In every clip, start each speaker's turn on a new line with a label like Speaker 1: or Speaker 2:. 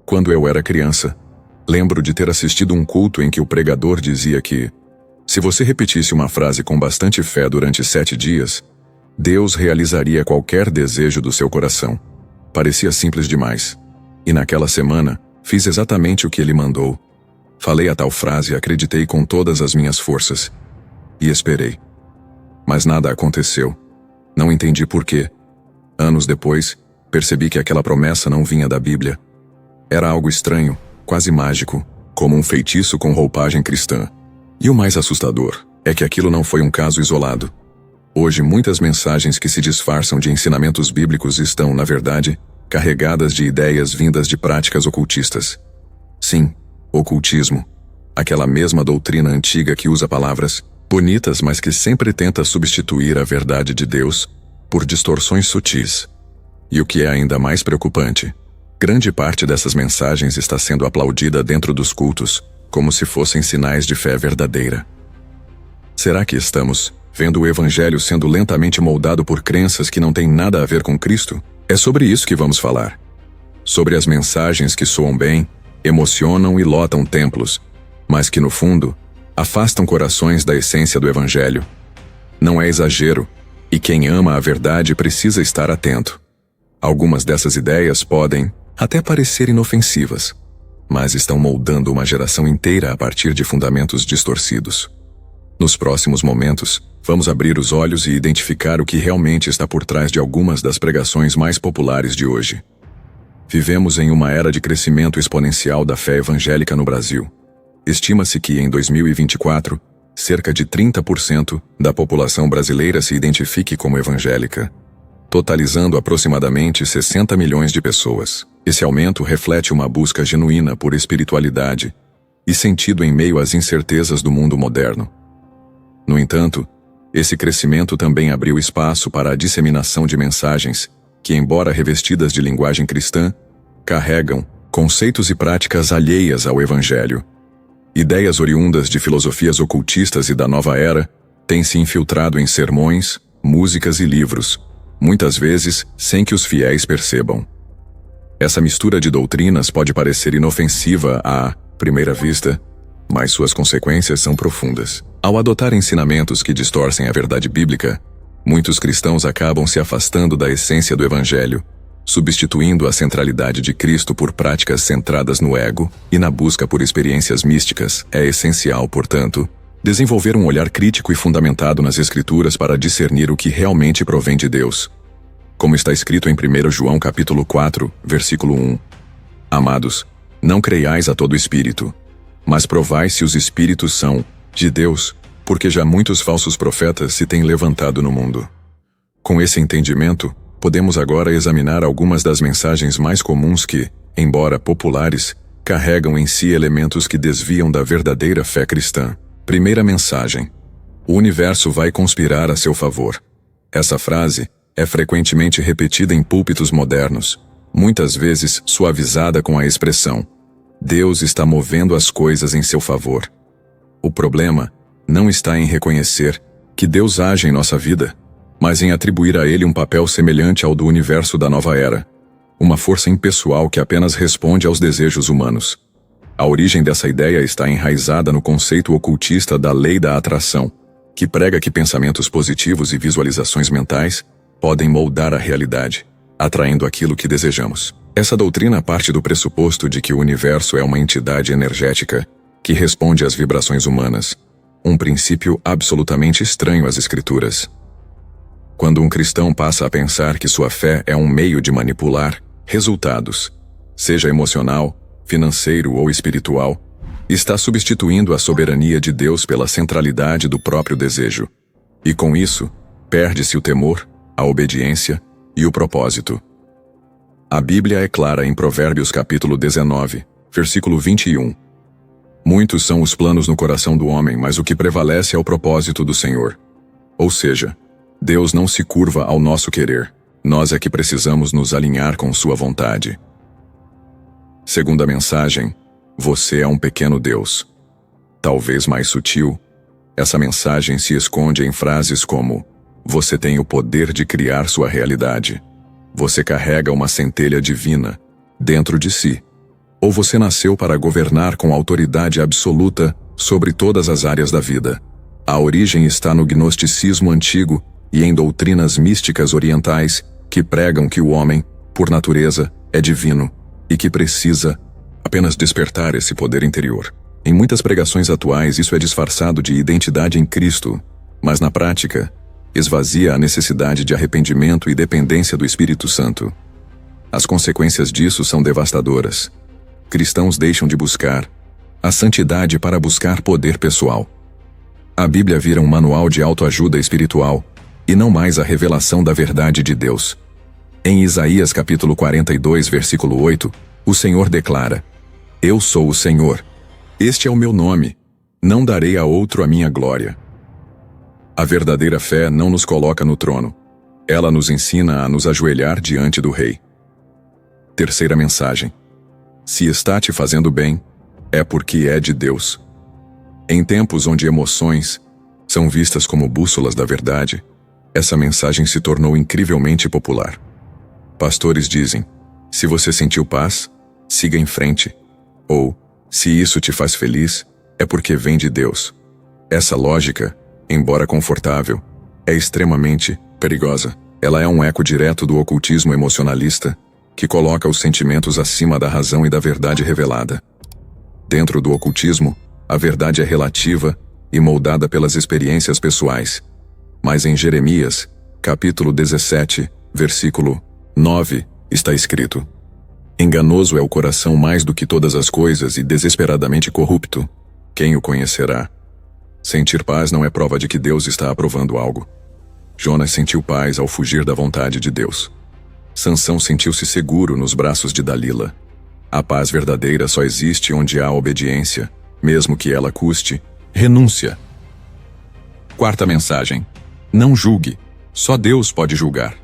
Speaker 1: Quando eu era criança, lembro de ter assistido um culto em que o pregador dizia que, se você repetisse uma frase com bastante fé durante 7 dias, Deus realizaria qualquer desejo do seu coração. Parecia simples demais. E naquela semana, fiz exatamente o que ele mandou. Falei a tal frase e acreditei com todas as minhas forças. E esperei. Mas nada aconteceu. Não entendi por quê. Anos depois, percebi que aquela promessa não vinha da Bíblia. Era algo estranho, quase mágico, como um feitiço com roupagem cristã. E o mais assustador é que aquilo não foi um caso isolado. Hoje, muitas mensagens que se disfarçam de ensinamentos bíblicos estão, na verdade, carregadas de ideias vindas de práticas ocultistas. Sim, ocultismo. Aquela mesma doutrina antiga que usa palavras bonitas, mas que sempre tenta substituir a verdade de Deus por distorções sutis. E o que é ainda mais preocupante, grande parte dessas mensagens está sendo aplaudida dentro dos cultos, como se fossem sinais de fé verdadeira. Será que estamos vendo o Evangelho sendo lentamente moldado por crenças que não têm nada a ver com Cristo? É sobre isso que vamos falar. Sobre as mensagens que soam bem, emocionam e lotam templos, mas que no fundo, afastam corações da essência do Evangelho. Não é exagero, e quem ama a verdade precisa estar atento. Algumas dessas ideias podem até parecer inofensivas, mas estão moldando uma geração inteira a partir de fundamentos distorcidos. Nos próximos momentos, vamos abrir os olhos e identificar o que realmente está por trás de algumas das pregações mais populares de hoje. Vivemos em uma era de crescimento exponencial da fé evangélica no Brasil. Estima-se que, em 2024, cerca de 30% da população brasileira se identifique como evangélica, totalizando aproximadamente 60 milhões de pessoas. Esse aumento reflete uma busca genuína por espiritualidade e sentido em meio às incertezas do mundo moderno. No entanto, esse crescimento também abriu espaço para a disseminação de mensagens que, embora revestidas de linguagem cristã, carregam conceitos e práticas alheias ao Evangelho. Ideias oriundas de filosofias ocultistas e da nova era têm se infiltrado em sermões, músicas e livros, muitas vezes sem que os fiéis percebam. Essa mistura de doutrinas pode parecer inofensiva à primeira vista, mas suas consequências são profundas. Ao adotar ensinamentos que distorcem a verdade bíblica, muitos cristãos acabam se afastando da essência do Evangelho, substituindo a centralidade de Cristo por práticas centradas no ego e na busca por experiências místicas. É essencial, portanto, desenvolver um olhar crítico e fundamentado nas Escrituras para discernir o que realmente provém de Deus. Como está escrito em 1 João capítulo 4, versículo 1. Amados, não creiais a todo espírito, mas provai se os espíritos são de Deus, porque já muitos falsos profetas se têm levantado no mundo. Com esse entendimento, podemos agora examinar algumas das mensagens mais comuns que, embora populares, carregam em si elementos que desviam da verdadeira fé cristã. Primeira mensagem: o universo vai conspirar a seu favor. Essa frase é frequentemente repetida em púlpitos modernos, muitas vezes suavizada com a expressão: Deus está movendo as coisas em seu favor. O problema não está em reconhecer que Deus age em nossa vida, mas em atribuir a Ele um papel semelhante ao do universo da nova era, uma força impessoal que apenas responde aos desejos humanos. A origem dessa ideia está enraizada no conceito ocultista da lei da atração, que prega que pensamentos positivos e visualizações mentais podem moldar a realidade, atraindo aquilo que desejamos. Essa doutrina parte do pressuposto de que o universo é uma entidade energética que responde às vibrações humanas, um princípio absolutamente estranho às Escrituras. Quando um cristão passa a pensar que sua fé é um meio de manipular resultados, seja emocional, financeiro ou espiritual, está substituindo a soberania de Deus pela centralidade do próprio desejo. E com isso, perde-se o temor, a obediência e o propósito. A Bíblia é clara em Provérbios capítulo 19, versículo 21. Muitos são os planos no coração do homem, mas o que prevalece é o propósito do Senhor. Ou seja, Deus não se curva ao nosso querer, nós é que precisamos nos alinhar com sua vontade. Segunda mensagem: você é um pequeno Deus. Talvez mais sutil, essa mensagem se esconde em frases como: você tem o poder de criar sua realidade. Você carrega uma centelha divina dentro de si. Ou você nasceu para governar com autoridade absoluta sobre todas as áreas da vida? A origem está no gnosticismo antigo e em doutrinas místicas orientais que pregam que o homem, por natureza, é divino e que precisa apenas despertar esse poder interior. Em muitas pregações atuais isso é disfarçado de identidade em Cristo, mas na prática, esvazia a necessidade de arrependimento e dependência do Espírito Santo. As consequências disso são devastadoras. Cristãos deixam de buscar a santidade para buscar poder pessoal. A Bíblia vira um manual de autoajuda espiritual e não mais a revelação da verdade de Deus. Em Isaías capítulo 42, versículo 8, o Senhor declara: Eu sou o Senhor. Este é o meu nome. Não darei a outro a minha glória. A verdadeira fé não nos coloca no trono. Ela nos ensina a nos ajoelhar diante do Rei. Terceira mensagem. Se está te fazendo bem, é porque é de Deus. Em tempos onde emoções são vistas como bússolas da verdade, essa mensagem se tornou incrivelmente popular. Pastores dizem: se você sentiu paz, siga em frente. Ou, se isso te faz feliz, é porque vem de Deus. Essa lógica, embora confortável, é extremamente perigosa. Ela é um eco direto do ocultismo emocionalista, que coloca os sentimentos acima da razão e da verdade revelada. Dentro do ocultismo, a verdade é relativa e moldada pelas experiências pessoais. Mas em Jeremias, capítulo 17, versículo 9, está escrito: Enganoso é o coração mais do que todas as coisas e desesperadamente corrupto. Quem o conhecerá? Sentir paz não é prova de que Deus está aprovando algo. Jonas sentiu paz ao fugir da vontade de Deus. Sansão sentiu-se seguro nos braços de Dalila. A paz verdadeira só existe onde há obediência, mesmo que ela custe renúncia. Quarta mensagem. Não julgue. Só Deus pode julgar.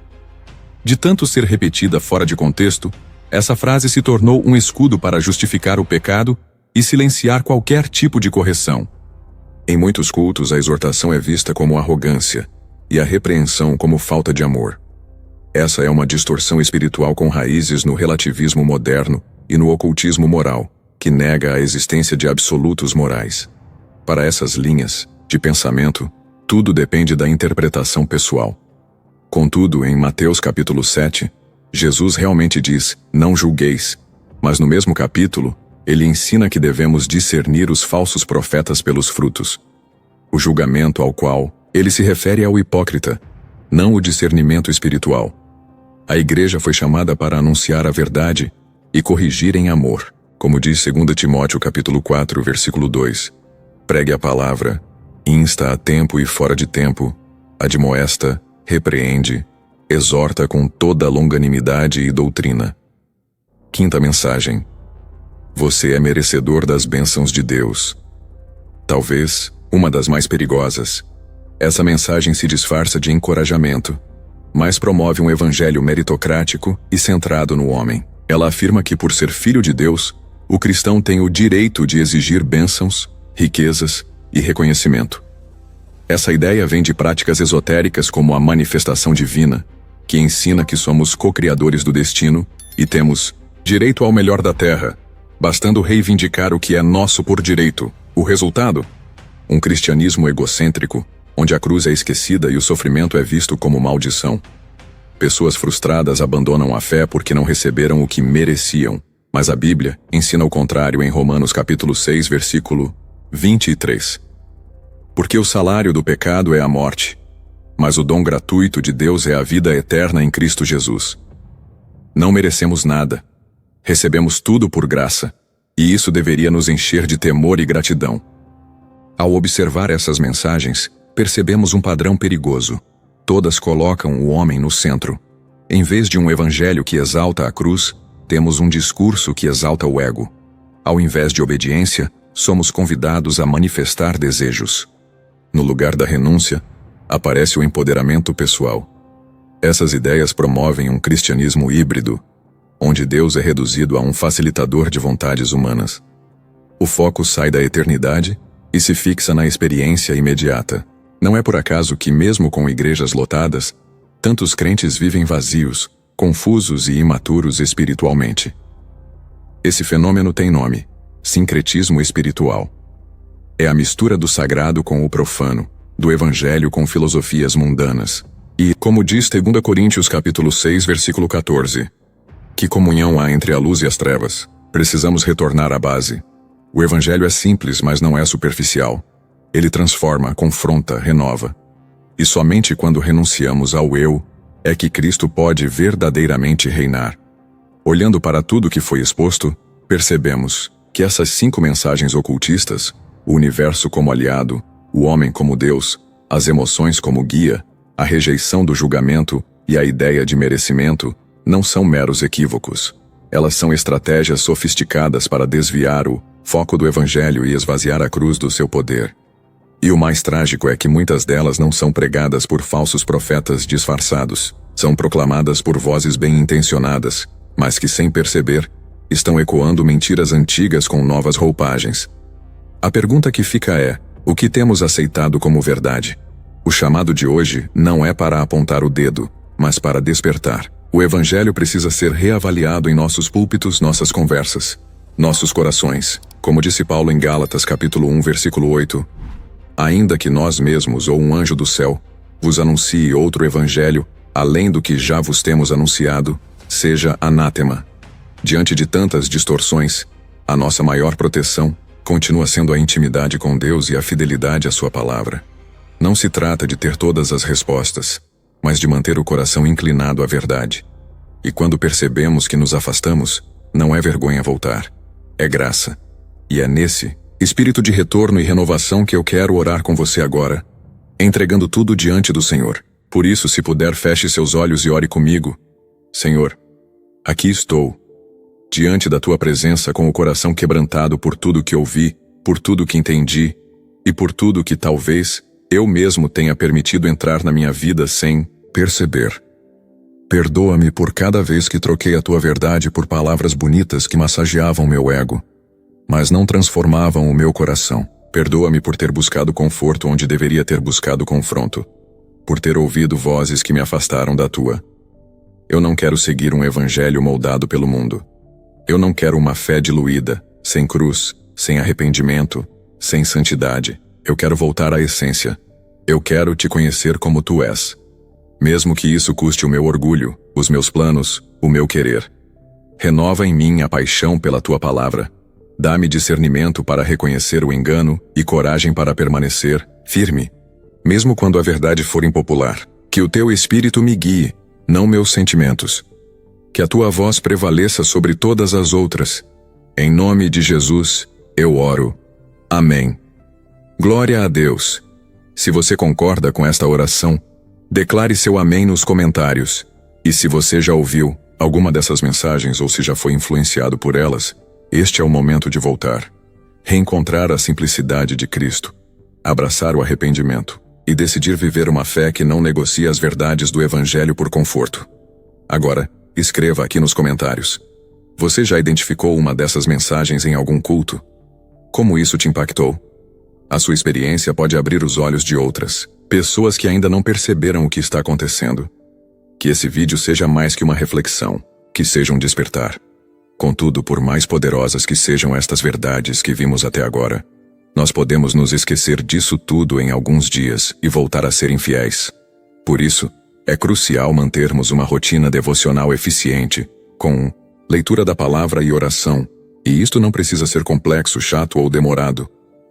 Speaker 1: De tanto ser repetida fora de contexto, essa frase se tornou um escudo para justificar o pecado e silenciar qualquer tipo de correção. Em muitos cultos, a exortação é vista como arrogância e a repreensão como falta de amor. Essa é uma distorção espiritual com raízes no relativismo moderno e no ocultismo moral, que nega a existência de absolutos morais. Para essas linhas de pensamento, tudo depende da interpretação pessoal. Contudo, em Mateus capítulo 7, Jesus realmente diz: não julgueis, mas no mesmo capítulo, ele ensina que devemos discernir os falsos profetas pelos frutos. O julgamento ao qual ele se refere é o hipócrita, não o discernimento espiritual. A igreja foi chamada para anunciar a verdade e corrigir em amor, como diz 2 Timóteo capítulo 4, versículo 2. Pregue a palavra, insta a tempo e fora de tempo, admoesta, repreende, exorta com toda longanimidade e doutrina. Quinta mensagem. Você é merecedor das bênçãos de Deus. Talvez uma das mais perigosas. Essa mensagem se disfarça de encorajamento, mas promove um evangelho meritocrático e centrado no homem. Ela afirma que, por ser filho de Deus, o cristão tem o direito de exigir bênçãos, riquezas e reconhecimento. Essa ideia vem de práticas esotéricas como a manifestação divina, que ensina que somos co-criadores do destino e temos direito ao melhor da terra, bastando reivindicar o que é nosso por direito. O resultado? Um cristianismo egocêntrico, onde a cruz é esquecida e o sofrimento é visto como maldição. Pessoas frustradas abandonam a fé porque não receberam o que mereciam, mas a Bíblia ensina o contrário em Romanos capítulo 6, versículo 23. Porque o salário do pecado é a morte, mas o dom gratuito de Deus é a vida eterna em Cristo Jesus. Não merecemos nada, recebemos tudo por graça, e isso deveria nos encher de temor e gratidão. Ao observar essas mensagens, percebemos um padrão perigoso. Todas colocam o homem no centro. Em vez de um evangelho que exalta a cruz, temos um discurso que exalta o ego. Ao invés de obediência, somos convidados a manifestar desejos. No lugar da renúncia, aparece o empoderamento pessoal. Essas ideias promovem um cristianismo híbrido, onde Deus é reduzido a um facilitador de vontades humanas. O foco sai da eternidade e se fixa na experiência imediata. Não é por acaso que, mesmo com igrejas lotadas, tantos crentes vivem vazios, confusos e imaturos espiritualmente. Esse fenômeno tem nome: sincretismo espiritual. É a mistura do sagrado com o profano, do evangelho com filosofias mundanas. E, como diz 2 Coríntios capítulo 6, versículo 14, que comunhão há entre a luz e as trevas? Precisamos retornar à base. O evangelho é simples, mas não é superficial. Ele transforma, confronta, renova. E somente quando renunciamos ao eu, é que Cristo pode verdadeiramente reinar. Olhando para tudo que foi exposto, percebemos que essas 5 mensagens ocultistas, o universo como aliado, o homem como Deus, as emoções como guia, a rejeição do julgamento e a ideia de merecimento, não são meros equívocos. Elas são estratégias sofisticadas para desviar o foco do evangelho e esvaziar a cruz do seu poder. E o mais trágico é que muitas delas não são pregadas por falsos profetas disfarçados, são proclamadas por vozes bem-intencionadas, mas que, sem perceber, estão ecoando mentiras antigas com novas roupagens. A pergunta que fica é: o que temos aceitado como verdade? O chamado de hoje não é para apontar o dedo, mas para despertar. O evangelho precisa ser reavaliado em nossos púlpitos, nossas conversas, nossos corações. Como disse Paulo em Gálatas capítulo 1, versículo 8, ainda que nós mesmos ou um anjo do céu vos anuncie outro evangelho, além do que já vos temos anunciado, seja anátema. Diante de tantas distorções, a nossa maior proteção continua sendo a intimidade com Deus e a fidelidade à sua palavra. Não se trata de ter todas as respostas, mas de manter o coração inclinado à verdade. E quando percebemos que nos afastamos, não é vergonha voltar, é graça. E é nesse espírito de retorno e renovação que eu quero orar com você agora, entregando tudo diante do Senhor. Por isso, se puder, feche seus olhos e ore comigo. Senhor, aqui estou, diante da tua presença com o coração quebrantado por tudo que ouvi, por tudo que entendi e por tudo que talvez eu mesmo tenha permitido entrar na minha vida sem perceber. Perdoa-me por cada vez que troquei a tua verdade por palavras bonitas que massageavam meu ego, mas não transformavam o meu coração. Perdoa-me por ter buscado conforto onde deveria ter buscado confronto, por ter ouvido vozes que me afastaram da tua. Eu não quero seguir um evangelho moldado pelo mundo. Eu não quero uma fé diluída, sem cruz, sem arrependimento, sem santidade. Eu quero voltar à essência. Eu quero te conhecer como tu és. Mesmo que isso custe o meu orgulho, os meus planos, o meu querer. Renova em mim a paixão pela tua palavra. Dá-me discernimento para reconhecer o engano e coragem para permanecer firme, mesmo quando a verdade for impopular. Que o teu espírito me guie, não meus sentimentos. Que a tua voz prevaleça sobre todas as outras. Em nome de Jesus, eu oro. Amém. Glória a Deus. Se você concorda com esta oração, declare seu amém nos comentários. E se você já ouviu alguma dessas mensagens ou se já foi influenciado por elas, este é o momento de voltar. Reencontrar a simplicidade de Cristo. Abraçar o arrependimento. E decidir viver uma fé que não negocia as verdades do Evangelho por conforto. Agora, escreva aqui nos comentários. Você já identificou uma dessas mensagens em algum culto? Como isso te impactou? A sua experiência pode abrir os olhos de outras pessoas que ainda não perceberam o que está acontecendo. Que esse vídeo seja mais que uma reflexão, que seja um despertar. Contudo, por mais poderosas que sejam estas verdades que vimos até agora, nós podemos nos esquecer disso tudo em alguns dias e voltar a ser infiéis. Por isso, é crucial mantermos uma rotina devocional eficiente, com leitura da palavra e oração, e isto não precisa ser complexo, chato ou demorado.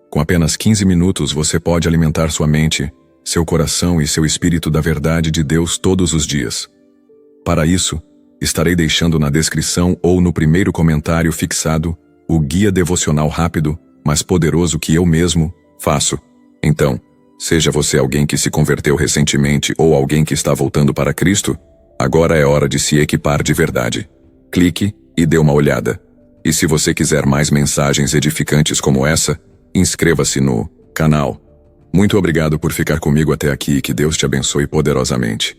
Speaker 1: Com apenas 15 minutos você pode alimentar sua mente, seu coração e seu espírito da verdade de Deus todos os dias. Para isso, estarei deixando na descrição ou no primeiro comentário fixado o guia devocional rápido, mas poderoso que eu mesmo faço. Então, seja você alguém que se converteu recentemente ou alguém que está voltando para Cristo, agora é hora de se equipar de verdade. Clique e dê uma olhada. E se você quiser mais mensagens edificantes como essa, inscreva-se no canal. Muito obrigado por ficar comigo até aqui e que Deus te abençoe poderosamente.